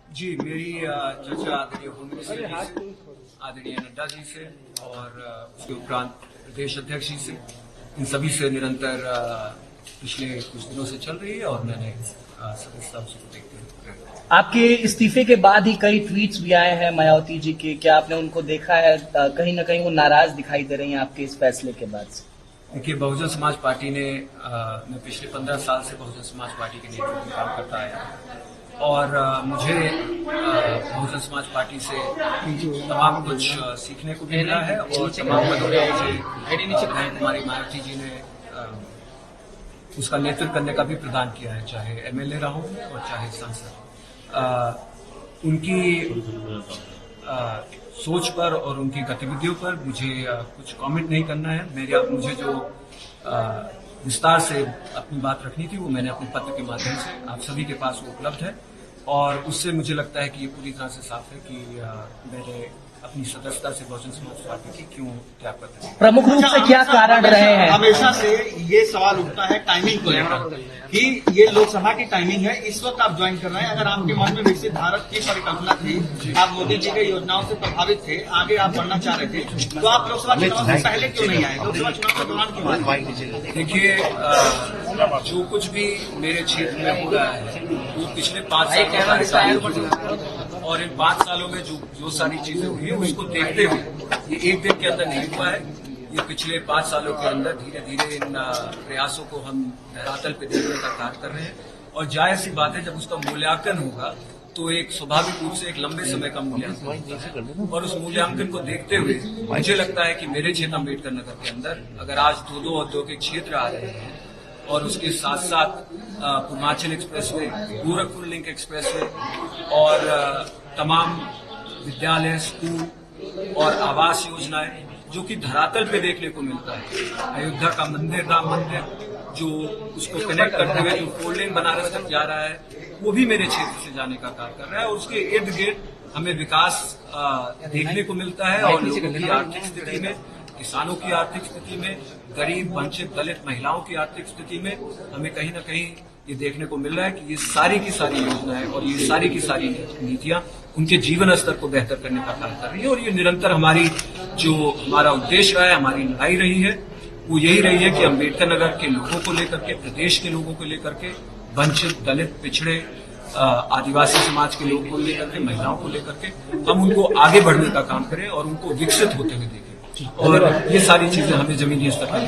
जी, मेरी चर्चा आदरणीय होम मिनिस्टर जी से, आदरणीय नड्डा जी से और उसके उपरांत प्रदेश अध्यक्ष जी से, इन सभी से निरंतर पिछले कुछ दिनों से चल रही है और मैंने सदस्यता उसको देखते हुए। आपके इस्तीफे के बाद ही कई ट्वीट्स भी आए हैं मायावती जी के, क्या आपने उनको देखा है? कहीं ना कहीं वो नाराज दिखाई दे रही हैं आपके इस फैसले के बाद से। देखिए, बहुजन समाज पार्टी ने मैं पिछले 15 साल से बहुजन समाज पार्टी के नेतृत्व में काम करता आया और मुझे बहुजन समाज पार्टी से तमाम कुछ सीखने को भी मिला है और तमाम पदों में मुझे कुमारी मायावती जी ने उसका नेतृत्व करने का भी प्रदान किया है, चाहे एमएलए रहा हूं और चाहे सांसद। उनकी सोच पर और उनकी गतिविधियों पर मुझे कुछ कमेंट नहीं करना है। मुझे जो विस्तार से अपनी बात रखनी थी वो मैंने अपने पत्र के माध्यम से आप सभी के पास वो उपलब्ध है और उससे मुझे लगता है कि ये पूरी तरह से साफ है कि मैंने अपनी सदस्यता से बहुजन समाज पार्टी की क्यों त्याग पत्र दिया। प्रमुख रूप से क्या कारण रहे हैं? हमेशा से ये सवाल उठता है टाइमिंग को लेकर कि ये लोकसभा की टाइमिंग है, इस वक्त आप ज्वाइन कर रहे हैं। अगर आपके मन में विकसित भारत की परिकल्पना थी, आप मोदी जी के योजनाओं से प्रभावित थे, आगे आप बढ़ना चाह रहे थे, तो आप लोकसभा चुनाव से पहले क्यों नहीं आए? लोकसभा चुनाव के दौरान क्यों आए? देखिए, जो कुछ भी मेरे क्षेत्र में हो रहा है वो पिछले 5 साल के और इन 5 सालों में जो सारी चीजें हुई है उसको देखते हुए ये एक दिन के अंदर नहीं हुआ है। ये पिछले 5 सालों के अंदर धीरे धीरे इन प्रयासों को हम धरातल पे देखने का कार्य कर रहे हैं और जाहिर सी बात है, जब उसका मूल्यांकन होगा तो एक स्वाभाविक रूप से एक लंबे समय का मूल्यांकन और उस मूल्यांकन को देखते हुए मुझे लगता है कि मेरे क्षेत्र अम्बेडकर नगर के अंदर अगर आज 2 औद्योगिक क्षेत्र आ रहे हैं और उसके साथ साथ Purvanchal expressway, Gorakhpur link expressway और तमाम विद्यालय, स्कूल और आवास योजनाएं जो कि धरातल पे देखने को मिलता है। अयोध्या का मंदिर, राम मंदिर, जो उसको कनेक्ट करते हुए जो 4 लेन बनारस तक जा रहा है, वो भी मेरे क्षेत्र से जाने का कार्य कर रहा है और उसके इर्द गिर्द हमें विकास देखने को मिलता है और लोगों की आर्थिक स्थिति में, किसानों की आर्थिक स्थिति में, गरीब, वंचित, दलित महिलाओं की आर्थिक स्थिति में हमें कहीं न कहीं ये देखने को मिल रहा है कि ये सारी की सारी योजनाएं और ये सारी की सारी नीतियां उनके जीवन स्तर को बेहतर करने का कार्य कर रही है और ये निरंतर हमारा उद्देश्य रहा है, हमारी लड़ाई रही है, वो यही रही है कि अम्बेडकर नगर के लोगों को लेकर के, प्रदेश के लोगों को लेकर के, वंचित, दलित, पिछड़े, आदिवासी समाज के लोगों को लेकर के, महिलाओं को लेकर के हम उनको आगे बढ़ने का काम करें और उनको विकसित होते हुए देखें और ये सारी चीजें हमें जमीनी स्तर पर